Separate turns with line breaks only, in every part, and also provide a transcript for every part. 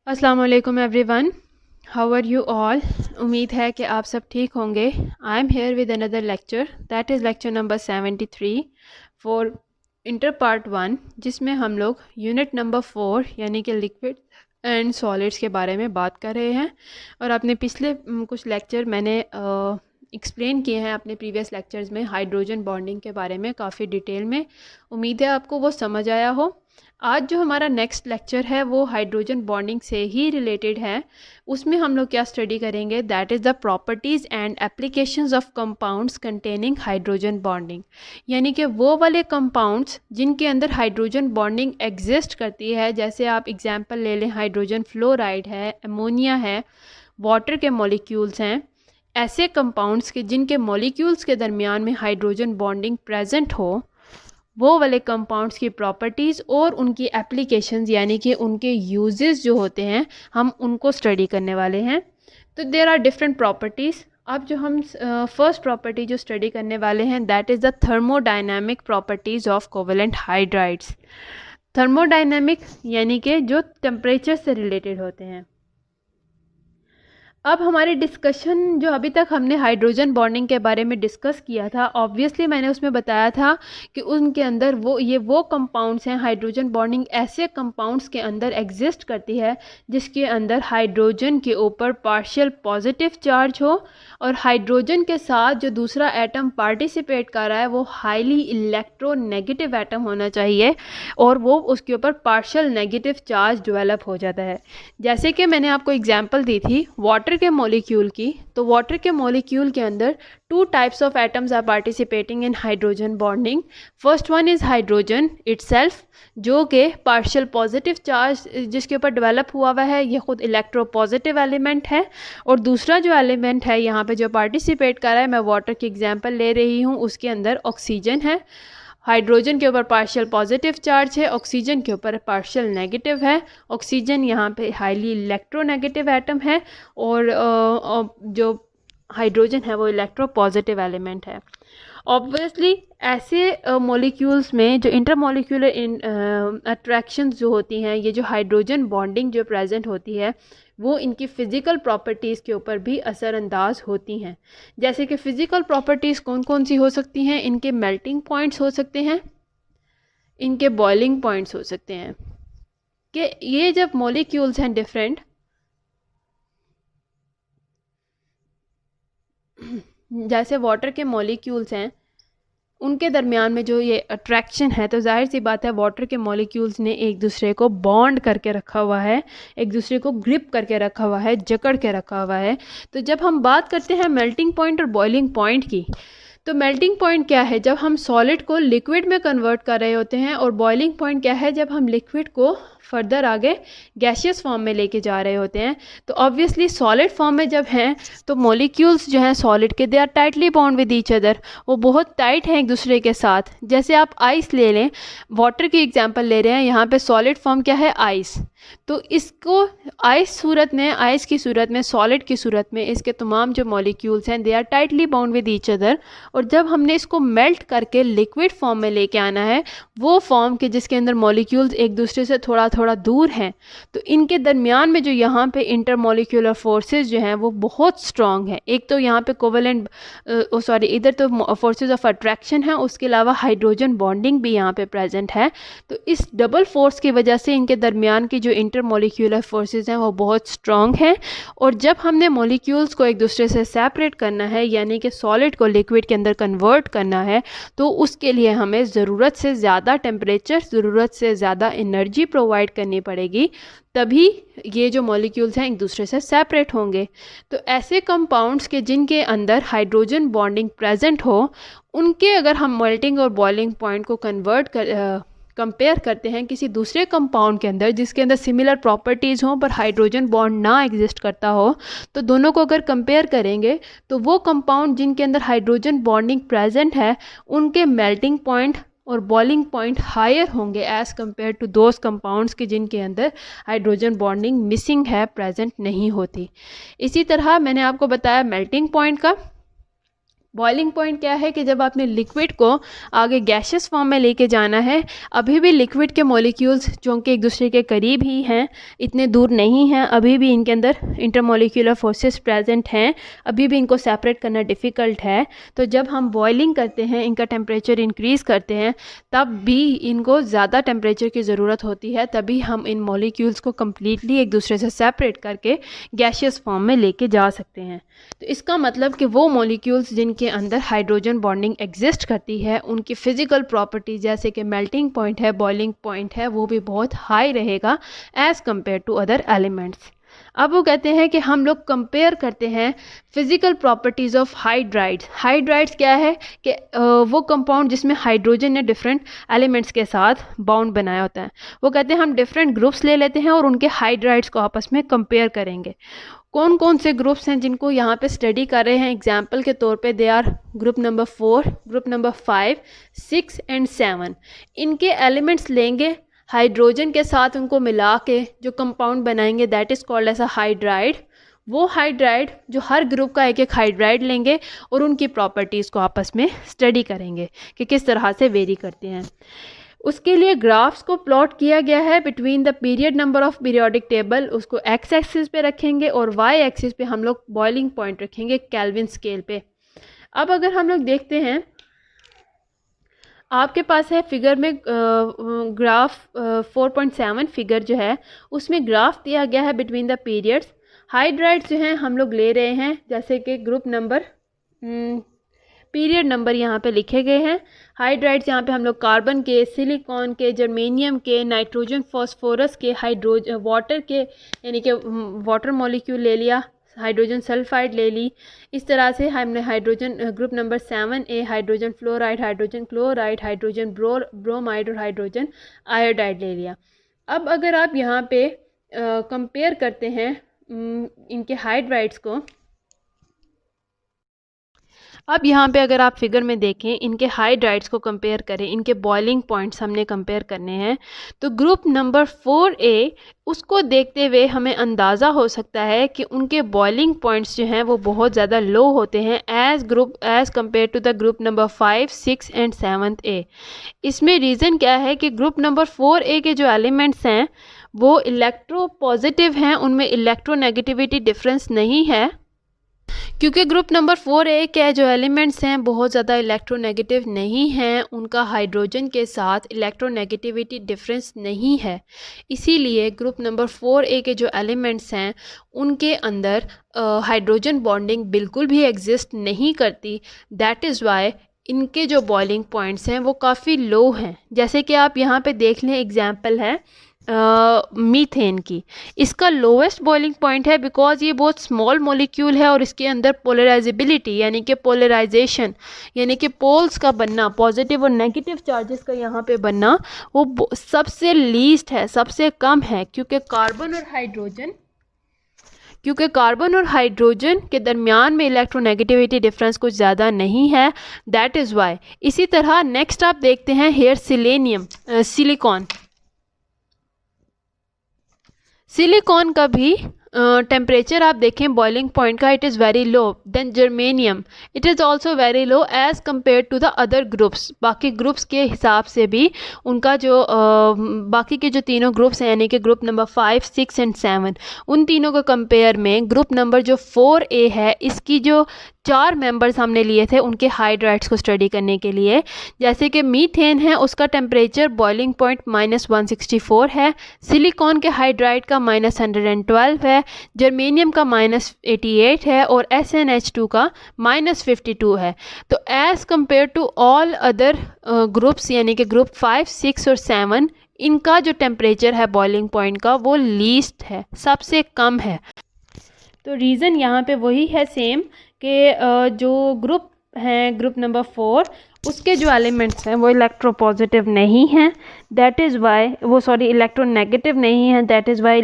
अस्सलाम वालेकुम everyone, how are you all. उम्मीद है कि आप सब ठीक होंगे। I am here with another lecture, that is lecture number 73 for inter part 1, जिसमें हम लोग यूनिट नंबर 4 यानी कि लिक्विड एंड सॉलिड्स के बारे में बात कर रहे हैं। और अपने पिछले कुछ लेक्चर मैंने एक्सप्लेन किए हैं अपने प्रीवियस लेक्चर्स में हाइड्रोजन बॉन्डिंग के बारे में काफ़ी डिटेल में। उम्मीद है आपको वो समझ आया हो। आज जो हमारा नेक्स्ट लेक्चर है वो हाइड्रोजन बॉन्डिंग से ही रिलेटेड है। उसमें हम लोग क्या स्टडी करेंगे, that is the properties and applications of compounds containing hydrogen bonding. यानी कि वो वाले कंपाउंड्स जिनके अंदर हाइड्रोजन बॉन्डिंग एग्जिस्ट करती है। जैसे आप एग्जांपल ले लें, हाइड्रोजन फ्लोराइड है, अमोनिया है, वाटर के मॉलिक्यूल्स हैं। ऐसे कंपाउंड्स के जिनके मॉलिक्यूल्स के दरमियान में हाइड्रोजन बॉन्डिंग प्रेजेंट हो, वो वाले कंपाउंड्स की प्रॉपर्टीज़ और उनकी एप्लीकेशंस यानी कि उनके यूजेस जो होते हैं, हम उनको स्टडी करने वाले हैं। तो देयर आर डिफरेंट प्रॉपर्टीज़। अब जो हम फर्स्ट प्रॉपर्टी जो स्टडी करने वाले हैं, that is the thermodynamic properties of covalent hydrides. Thermodynamic यानी कि जो टेम्परेचर से रिलेटेड होते हैं। अब हमारे डिस्कशन जो अभी तक हमने हाइड्रोजन बॉन्डिंग के बारे में डिस्कस किया था, ऑब्वियसली मैंने उसमें बताया था कि उनके अंदर वो कंपाउंड्स हैं। हाइड्रोजन बॉन्डिंग ऐसे कंपाउंड्स के अंदर एग्जिस्ट करती है जिसके अंदर हाइड्रोजन के ऊपर पार्शियल पॉजिटिव चार्ज हो और हाइड्रोजन के साथ जो दूसरा एटम पार्टिसिपेट कर रहा है वो हाईली इलेक्ट्रोनेगेटिव एटम होना चाहिए और वो उसके ऊपर पार्शियल नेगेटिव चार्ज डेवलप हो जाता है। जैसे कि मैंने आपको एग्जांपल दी थी वाटर के मॉलिक्यूल की, तो वाटर के मॉलिक्यूल के अंदर two types of atoms are participating in hydrogen bonding. First one is hydrogen itself, जो कि पार्शियल पॉजिटिव चार्ज जिसके ऊपर डेवलप हुआ है, ये खुद इलेक्ट्रो पॉजिटिव एलिमेंट है। और दूसरा जो एलिमेंट है यहाँ पे जो पार्टिसिपेट कर रहा है, मैं वाटर की एग्जांपल ले रही हूँ, उसके अंदर ऑक्सीजन है। हाइड्रोजन के ऊपर पार्शियल पॉजिटिव चार्ज है, ऑक्सीजन के ऊपर पार्शियल नेगेटिव है। ऑक्सीजन यहाँ पे हाईली इलेक्ट्रोनेगेटिव एटम है और जो हाइड्रोजन है वो इलेक्ट्रो पॉजिटिव एलिमेंट है। ऑब्वियसली ऐसे मॉलिक्यूल्स में जो इंटरमॉलिक्यूलर अट्रैक्शंस जो होती हैं, ये जो हाइड्रोजन बॉन्डिंग जो प्रेजेंट होती है, वो इनकी फ़िज़िकल प्रॉपर्टीज़ के ऊपर भी असरअंदाज होती हैं। जैसे कि फ़िज़िकल प्रॉपर्टीज़ कौन कौन सी हो सकती हैं, इनके मेल्टिंग पॉइंट्स हो सकते हैं, इनके बॉइलिंग पॉइंट्स हो सकते हैं। कि ये जब मॉलिक्यूल्स हैं डिफरेंट, जैसे वाटर के मॉलिक्यूल्स हैं, उनके दरमियान में जो ये अट्रैक्शन है, तो जाहिर सी बात है वाटर के मॉलिक्यूल्स ने एक दूसरे को बॉन्ड करके रखा हुआ है, एक दूसरे को ग्रिप करके रखा हुआ है, जकड़ के रखा हुआ है। तो जब हम बात करते हैं मेल्टिंग पॉइंट और बॉइलिंग पॉइंट की, तो मेल्टिंग पॉइंट क्या है, जब हम सॉलिड को लिक्विड में कन्वर्ट कर रहे होते हैं। और बॉइलिंग पॉइंट क्या है, जब हम लिक्विड को फर्दर आगे गैसियस फॉर्म में लेके जा रहे होते हैं। तो ऑब्वियसली सॉलिड फॉर्म में जब हैं तो मॉलिक्यूल्स जो हैं सॉलिड के, they are tightly bond with each other, वो बहुत टाइट हैं एक दूसरे के साथ। जैसे आप आइस ले लें, वाटर की एग्जांपल ले रहे हैं, यहाँ पे सॉलिड फॉर्म क्या है, आइस। तो इसको आइस की सूरत में, सॉलिड की सूरत में इसके तमाम जो मॉलिक्यूल्स हैं, they are tightly bound with each other. और जब हमने इसको मेल्ट करके लिक्विड फॉर्म में लेके आना है, वो फॉर्म के जिसके अंदर मॉलिक्यूल्स एक दूसरे से थोड़ा थोड़ा दूर हैं, तो इनके दरमियान में जो यहाँ पे इंटरमॉलिक्यूलर फोर्सेस जो हैं वो बहुत स्ट्रॉन्ग है। एक तो यहाँ पे कोवेलेंट इधर तो फोर्सेस ऑफ अट्रैक्शन है, उसके अलावा हाइड्रोजन बॉन्डिंग भी यहाँ पे प्रेजेंट है। तो इस डबल फोर्स की वजह से इनके दरमियान की जो इंटरमॉलिक्यूलर फोर्सेस हैं वो बहुत स्ट्रॉन्ग हैं। और जब हमने मॉलिक्यूल्स को एक दूसरे से सेपरेट करना है, यानी कि सॉलिड को लिक्विड के अंदर कन्वर्ट करना है, तो उसके लिए हमें ज़रूरत से ज़्यादा टेम्परेचर, ज़रूरत से ज़्यादा एनर्जी प्रोवाइड करनी पड़ेगी, तभी ये जो मॉलिक्यूल्स हैं एक दूसरे से सेपरेट होंगे। तो ऐसे कंपाउंड्स के जिनके अंदर हाइड्रोजन बॉन्डिंग प्रेजेंट हो, उनके अगर हम मेल्टिंग और बॉइलिंग पॉइंट को कंपेयर करते हैं किसी दूसरे कंपाउंड के अंदर जिसके अंदर सिमिलर प्रॉपर्टीज़ हों पर हाइड्रोजन बॉन्ड ना एग्जिस्ट करता हो, तो दोनों को अगर कंपेयर करेंगे तो वो कंपाउंड जिनके अंदर हाइड्रोजन बॉन्डिंग प्रेजेंट है, उनके मेल्टिंग पॉइंट और बॉइलिंग पॉइंट हायर होंगे as compare to those compounds के जिनके अंदर हाइड्रोजन बॉन्डिंग मिसिंग है, प्रेजेंट नहीं होती। इसी तरह मैंने आपको बताया मेल्टिंग पॉइंट का, बॉइलिंग पॉइंट क्या है कि जब आपने लिक्विड को आगे गैशियस फॉर्म में लेके जाना है, अभी भी लिक्विड के मॉलिक्यूल्स जो कि एक दूसरे के करीब ही हैं, इतने दूर नहीं हैं, अभी भी इनके अंदर इंटरमॉलिक्यूलर फोर्सेस प्रेजेंट हैं, अभी भी इनको सेपरेट करना डिफ़िकल्ट है। तो जब हम बॉइलिंग करते हैं, इनका टेम्परेचर इंक्रीज़ करते हैं, तब भी इनको ज़्यादा टेम्परेचर की ज़रूरत होती है, तभी हम इन मॉलिक्यूल्स को कम्प्लीटली एक दूसरे से सेपरेट करके गैशियस फॉर्म में लेके जा सकते हैं। तो इसका मतलब कि वो मॉलिक्यूल्स जिनके अंदर हाइड्रोजन बॉन्डिंग एग्जिस्ट करती है, उनकी फ़िज़िकल प्रॉपर्टी जैसे कि मेल्टिंग पॉइंट है, बॉइलिंग पॉइंट है, वो भी बहुत हाई रहेगा as compare to other elements. अब वो कहते हैं कि हम लोग कंपेयर करते हैं physical properties of hydrides. Hydrides क्या है कि वो कंपाउंड जिसमें हाइड्रोजन ने डिफरेंट एलिमेंट्स के साथ बाउंड बनाया होता है। वो कहते हैं हम डिफरेंट ग्रुप्स ले लेते हैं और उनके हाइड्राइड्स को आपस में कंपेयर करेंगे। कौन कौन से ग्रुप्स हैं जिनको यहाँ पे स्टडी कर रहे हैं? एग्जाम्पल के तौर पे they are group number 4, group number 5, 6 and 7। इनके एलिमेंट्स लेंगे, हाइड्रोजन के साथ उनको मिला के जो कंपाउंड बनाएंगे, that is called as a hydride. वो हाइड्राइड जो हर ग्रुप का एक एक हाइड्राइड लेंगे और उनकी प्रॉपर्टीज़ को आपस में स्टडी करेंगे कि किस तरह से वेरी करते हैं। उसके लिए ग्राफ्स को प्लॉट किया गया है between the period number of periodic table, उसको एक्स एक्सिस पे रखेंगे और वाई एक्सिस पे हम लोग बॉइलिंग पॉइंट रखेंगे केल्विन स्केल पे। अब अगर हम लोग देखते हैं, आपके पास है फिगर में ग्राफ 4.7 फिगर जो है उसमें ग्राफ दिया गया है बिटवीन द पीरियड्स। हाइड्राइड्स जो हैं हम लोग ले रहे हैं, जैसे कि ग्रुप नंबर पीरियड नंबर यहाँ पे लिखे गए हैं। हाइड्राइड्स यहाँ पे हम लोग कार्बन के, सिलिकॉन के, जर्मेनियम के, नाइट्रोजन फॉस्फोरस के, वाटर के यानी कि वाटर मॉलिक्यूल ले लिया, हाइड्रोजन सल्फाइड ले ली। इस तरह से हमने hydrogen group number 7A hydrogen fluoride, hydrogen chloride, hydrogen bromide और हाइड्रोजन आयोडाइड ले लिया। अब अगर आप यहाँ पे कंपेयर करते हैं इनके हाइड्राइड्स को, अब यहाँ पे अगर आप फिगर में देखें, इनके हाइड्राइड्स को कंपेयर करें, इनके बॉइलिंग पॉइंट्स हमने कंपेयर करने हैं, तो ग्रुप नंबर 4A उसको देखते हुए हमें अंदाज़ा हो सकता है कि उनके बॉइलिंग पॉइंट्स जो हैं वो बहुत ज़्यादा लो होते हैं as compare to the group number 5, 6 and 7A। इसमें रीज़न क्या है कि ग्रुप नंबर 4A के जो एलिमेंट्स हैं वो इलेक्ट्रो पॉजिटिव हैं, उनमें इलेक्ट्रोनेगेटिविटी डिफरेंस नहीं है, क्योंकि ग्रुप नंबर 4A के जो एलिमेंट्स हैं बहुत ज़्यादा इलेक्ट्रोनेगेटिव नहीं हैं, उनका हाइड्रोजन के साथ इलेक्ट्रोनेगेटिविटी डिफरेंस नहीं है। इसीलिए ग्रुप नंबर 4A के जो एलिमेंट्स हैं उनके अंदर हाइड्रोजन बॉन्डिंग बिल्कुल भी एग्जिस्ट नहीं करती। दैट इज़ वाई इनके जो बॉइलिंग पॉइंट्स हैं वो काफ़ी लो हैं। जैसे कि आप यहाँ पे देख लें, एग्जाम्पल है मीथेन की, इसका लोवेस्ट बॉइलिंग पॉइंट है बिकॉज ये बहुत स्मॉल मॉलिक्यूल है और इसके अंदर पोलराइजेबिलिटी यानी कि पोलराइजेशन यानी कि पोल्स का बनना, पॉजिटिव और नेगेटिव चार्जेस का यहाँ पे बनना वो सबसे लीस्ट है, सबसे कम है, क्योंकि कार्बन और हाइड्रोजन के दरमियान में इलेक्ट्रोनेगेटिविटी डिफरेंस कुछ ज़्यादा नहीं है। That is why. इसी तरह नेक्स्ट आप देखते हैं हेयर सिलिकॉन का भी टेम्परेचर आप देखें बॉइलिंग पॉइंट का, it is very low. Then germanium, it is also very low as compare to the other groups. बाकी ग्रुप्स के हिसाब से भी उनका जो बाकी के जो तीनों ग्रुप्स हैं यानी कि ग्रुप नंबर 5, 6 एंड 7, उन तीनों को कंपेयर में ग्रुप नंबर जो 4A है, इसकी जो 4 मेंबर्स हमने लिए थे उनके हाइड्राइड्स को स्टडी करने के लिए, जैसे कि मीथेन है उसका टेम्परेचर बॉइलिंग पॉइंट -164 है, सिलिकॉन के हाइड्राइड का -112 है, जर्मेनियम का -88 है और SnH2 का -52 है। तो as compare to all other groups यानी कि ग्रुप 5, 6 और 7, इनका जो टेम्परेचर है बॉइलिंग पॉइंट का वो लीस्ट है, सबसे कम है। तो रीज़न यहाँ पे वही है सेम कि जो ग्रुप हैं ग्रुप नंबर 4 उसके जो एलिमेंट्स हैं वो इलेक्ट्रोपॉजिटिव नहीं हैं, दैट इज़ वाई इलेक्ट्रोनेगेटिव नहीं है, दैट इज़ वाई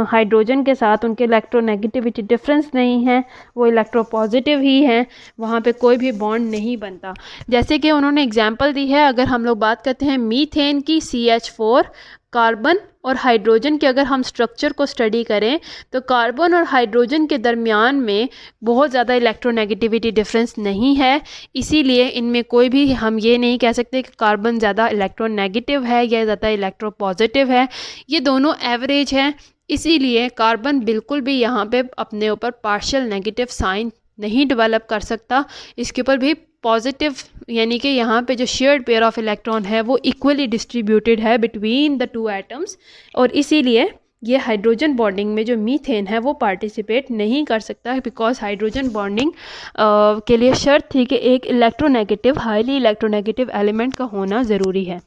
हाइड्रोजन के साथ उनके इलेक्ट्रोनेगेटिविटी डिफरेंस नहीं है, वो इलेक्ट्रोपॉजिटिव ही हैं, वहाँ पे कोई भी बॉन्ड नहीं बनता। जैसे कि उन्होंने एग्जांपल दी है, अगर हम लोग बात करते हैं मीथेन की, CH4 कार्बन और हाइड्रोजन के अगर हम स्ट्रक्चर को स्टडी करें तो कार्बन और हाइड्रोजन के दरमियान में बहुत ज़्यादा इलेक्ट्रोनेगेटिविटी डिफरेंस नहीं है, इसीलिए इनमें कोई भी हम ये नहीं कह सकते कि कार्बन ज़्यादा इलेक्ट्रोनेगेटिव है या ज़्यादा इलेक्ट्रोपॉजिटिव है, ये दोनों एवरेज हैं। इसीलिए कार्बन बिल्कुल भी यहाँ पे अपने ऊपर पार्शियल नेगेटिव साइन नहीं डेवलप कर सकता, इसके ऊपर भी पॉजिटिव यानी कि यहाँ पे जो शेयर्ड पेयर ऑफ इलेक्ट्रॉन है वो इक्वली डिस्ट्रीब्यूटेड है बिटवीन द टू एटम्स, और इसीलिए ये हाइड्रोजन बॉन्डिंग में जो मीथेन है वो पार्टिसिपेट नहीं कर सकता, बिकॉज हाइड्रोजन बॉन्डिंग के लिए शर्त थी कि एक इलेक्ट्रोनेगेटिव हाईली इलेक्ट्रोनेगेटिव एलिमेंट का होना ज़रूरी है।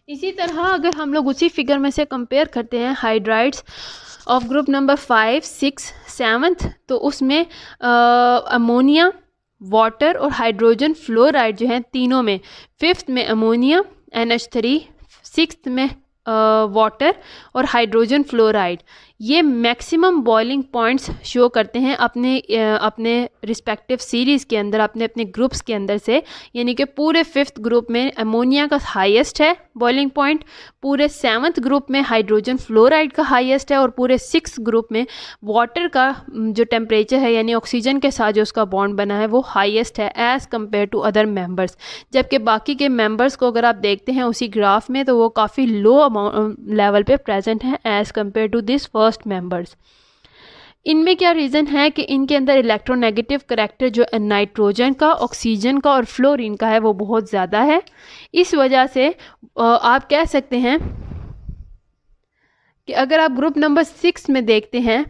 इसी तरह अगर हम लोग उसी फिगर में से कंपेयर करते हैं हाइड्राइड्स ऑफ ग्रुप नंबर 5, 6, 7, तो उसमें अमोनिया, वाटर और हाइड्रोजन फ्लोराइड जो हैं तीनों में, 5th में अमोनिया NH3, 6th में वाटर और हाइड्रोजन फ्लोराइड, ये मैक्सिमम बॉइलिंग पॉइंट्स शो करते हैं अपने रिस्पेक्टिव सीरीज़ के अंदर, अपने अपने ग्रुप्स के अंदर से। यानी कि पूरे 5th ग्रुप में अमोनिया का हाईएस्ट है बॉइलिंग पॉइंट, पूरे 7th ग्रुप में हाइड्रोजन फ्लोराइड का हाईएस्ट है, और पूरे 6th ग्रुप में वाटर का जो टेम्परेचर है यानी ऑक्सीजन के साथ जो उसका बॉन्ड बना है वो हाईएस्ट है as compare to other members. जबकि बाकी के मेंबर्स को अगर आप देखते हैं उसी ग्राफ में तो वो काफ़ी लो लेवल पे प्रेजेंट हैं as compare to this first members. इनमें क्या रीज़न है कि इनके अंदर इलेक्ट्रोनेगेटिव करैक्टर जो नाइट्रोजन का, ऑक्सीजन का और फ्लोरीन का है वो बहुत ज़्यादा है। इस वजह से आप कह सकते हैं कि अगर आप ग्रुप नंबर 6 में देखते हैं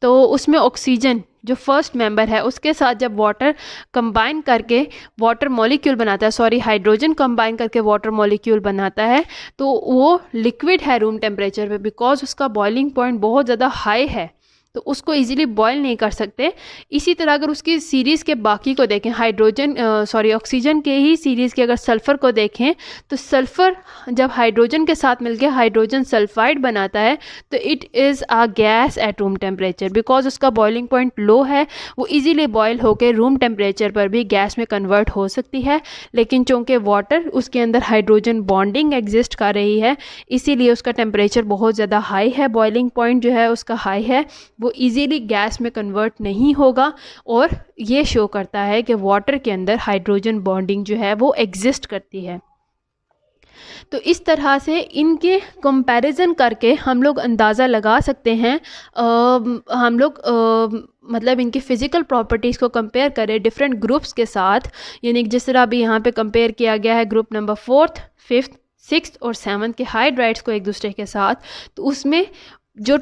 तो उसमें ऑक्सीजन जो फर्स्ट मेंबर है उसके साथ जब वाटर कंबाइन करके वाटर मॉलिक्यूल बनाता है, सॉरी हाइड्रोजन कंबाइन करके वाटर मॉलिक्यूल बनाता है, तो वो लिक्विड है रूम टेम्परेचर पे, बिकॉज उसका बॉइलिंग पॉइंट बहुत ज़्यादा हाई है तो उसको इजीली बॉयल नहीं कर सकते। इसी तरह अगर उसकी सीरीज़ के बाकी को देखें, ऑक्सीजन के ही सीरीज़ के अगर सल्फ़र को देखें तो सल्फ़र जब हाइड्रोजन के साथ मिलकर हाइड्रोजन सल्फाइड बनाता है तो it is a gas at room temperature, because उसका बॉइलिंग पॉइंट लो है, वो इजीली बॉयल होकर रूम टेम्परेचर पर भी गैस में कन्वर्ट हो सकती है। लेकिन चूँकि वाटर उसके अंदर हाइड्रोजन बॉन्डिंग एग्जिस्ट कर रही है इसीलिए उसका टेम्परेचर बहुत ज़्यादा हाई है, बॉइलिंग पॉइंट जो है उसका हाई है, वो इजीली गैस में कन्वर्ट नहीं होगा, और ये शो करता है कि वाटर के अंदर हाइड्रोजन बॉन्डिंग जो है वो एग्जिस्ट करती है। तो इस तरह से इनके कंपैरिजन करके हम लोग अंदाज़ा लगा सकते हैं, हम लोग मतलब इनकी फ़िज़िकल प्रॉपर्टीज़ को कंपेयर करें डिफरेंट ग्रुप्स के साथ, यानी जिस तरह अभी यहाँ पे कंपेयर किया गया है group number 4th, 5th, 6th और 7th के हाइड्राइड्स को एक दूसरे के साथ, तो उसमें जो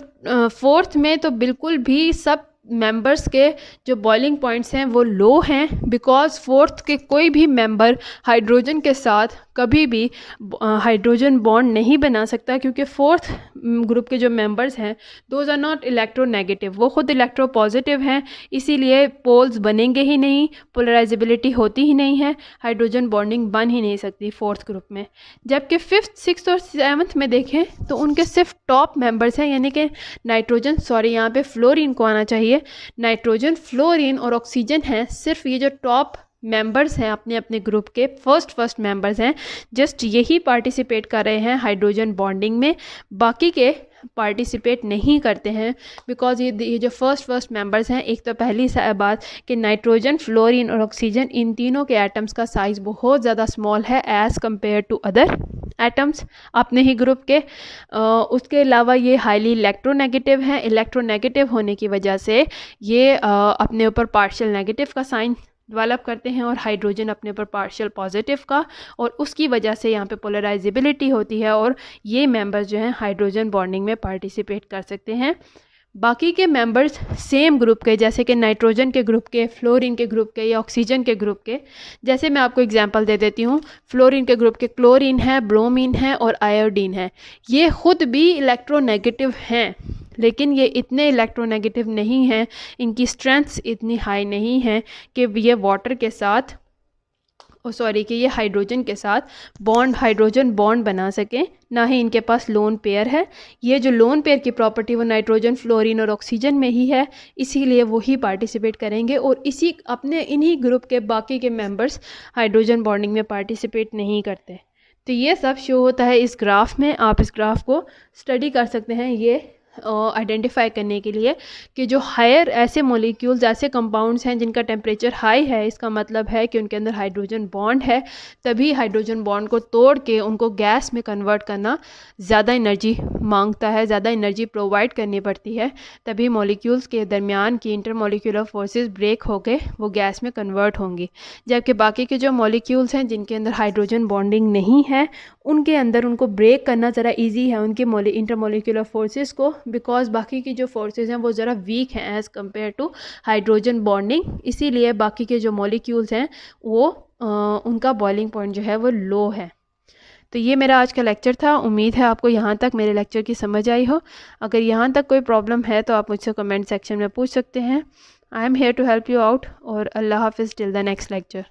4th में तो बिल्कुल भी सब मेंबर्स के जो बॉइलिंग पॉइंट्स हैं वो लो हैं, बिकॉज 4th के कोई भी मेंबर हाइड्रोजन के साथ कभी भी हाइड्रोजन बॉन्ड नहीं बना सकता, क्योंकि 4th ग्रुप के जो मेंबर्स हैं दोज आर नॉट इलेक्ट्रोनेगेटिव, वो खुद इलेक्ट्रोपॉजिटिव हैं, इसीलिए पोल्स बनेंगे ही नहीं, पोलराइजेबिलिटी होती ही नहीं है, हाइड्रोजन बॉन्डिंग बन ही नहीं सकती 4th ग्रुप में। जबकि 5th, 6th और 7th में देखें तो उनके सिर्फ टॉप मेंबर्स हैं, यानी कि नाइट्रोजन, यहाँ पे फ्लोरीन को आना चाहिए, नाइट्रोजन, फ्लोरीन और ऑक्सीजन हैं, सिर्फ ये जो टॉप मेंबर्स हैं अपने अपने ग्रुप के फर्स्ट मेंबर्स हैं, जस्ट यही पार्टिसिपेट कर रहे हैं हाइड्रोजन बॉन्डिंग में, बाकी के पार्टिसिपेट नहीं करते हैं, बिकॉज ये जो फर्स्ट मेंबर्स हैं, एक तो पहली बात कि नाइट्रोजन, फ्लोरीन और ऑक्सीजन इन तीनों के एटम्स का साइज़ बहुत ज़्यादा स्मॉल है as compare to other atoms अपने ही ग्रुप के। उसके अलावा ये हाईली इलेक्ट्रोनेगेटिव हैं, इलेक्ट्रोनेगेटिव होने की वजह से ये अपने ऊपर पार्शियल नेगेटिव का साइन डेवलप करते हैं और हाइड्रोजन अपने ऊपर पार्शियल पॉजिटिव का, और उसकी वजह से यहाँ पे पोलराइजेबिलिटी होती है और ये मेंबर्स जो हैं हाइड्रोजन बॉन्डिंग में पार्टिसिपेट कर सकते हैं। बाकी के मेंबर्स सेम ग्रुप के, जैसे कि नाइट्रोजन के ग्रुप के, फ्लोरीन के ग्रुप के या ऑक्सीजन के ग्रुप के, जैसे मैं आपको एग्जांपल दे देती हूँ, फ्लोरीन के ग्रुप के क्लोरीन है, ब्रोमीन है और आयोडीन है, ये खुद भी इलेक्ट्रोनेगेटिव हैं, लेकिन ये इतने इलेक्ट्रोनेगेटिव नहीं हैं, इनकी स्ट्रेंथ्स इतनी हाई नहीं है कि ये वाटर के साथ कि ये हाइड्रोजन के साथ हाइड्रोजन बॉन्ड बना सकें, ना ही इनके पास लोन पेयर है। ये जो लोन पेयर की प्रॉपर्टी वो नाइट्रोजन, फ्लोरीन और ऑक्सीजन में ही है, इसीलिए वो ही पार्टिसिपेट करेंगे, और इन्हीं ग्रुप के बाकी के मेंबर्स हाइड्रोजन बॉन्डिंग में पार्टिसिपेट नहीं करते। तो ये सब शो होता है इस ग्राफ में। आप इस ग्राफ को स्टडी कर सकते हैं ये आइडेंटिफाई करने के लिए कि जो हायर ऐसे मॉलिक्यूल्स, ऐसे कंपाउंड्स हैं जिनका टेम्परेचर हाई है, इसका मतलब है कि उनके अंदर हाइड्रोजन बॉन्ड है। तभी हाइड्रोजन बॉन्ड को तोड़ के उनको गैस में कन्वर्ट करना ज़्यादा एनर्जी मांगता है, ज़्यादा एनर्जी प्रोवाइड करनी पड़ती है। तभी मॉलिक्यूल्स के दरमियान की इंटरमॉलिक्यूलर फोर्सेस ब्रेक होके वो गैस में कन्वर्ट होंगी। जबकि बाकी के जो मॉलिक्यूल्स हैं जिनके अंदर हाइड्रोजन बॉन्डिंग नहीं है, उनके अंदर उनको ब्रेक करना ज़रा ईजी है उनके इंटरमॉलिक्यूलर फोर्सेस को, बिकॉज बाकी की जो फोर्सेस हैं वो ज़रा वीक हैं as compare to hydrogen bonding. इसीलिए बाकी के जो मॉलिक्यूल्स हैं वो उनका बॉइलिंग पॉइंट जो है वो लो है। तो ये मेरा आज का लेक्चर था। उम्मीद है आपको यहाँ तक मेरे लेक्चर की समझ आई हो। अगर यहाँ तक कोई प्रॉब्लम है तो आप मुझसे कमेंट सेक्शन में पूछ सकते हैं। I am here to help you out. और अल्लाह हाफिज़ टिल द नेक्स्ट लेक्चर।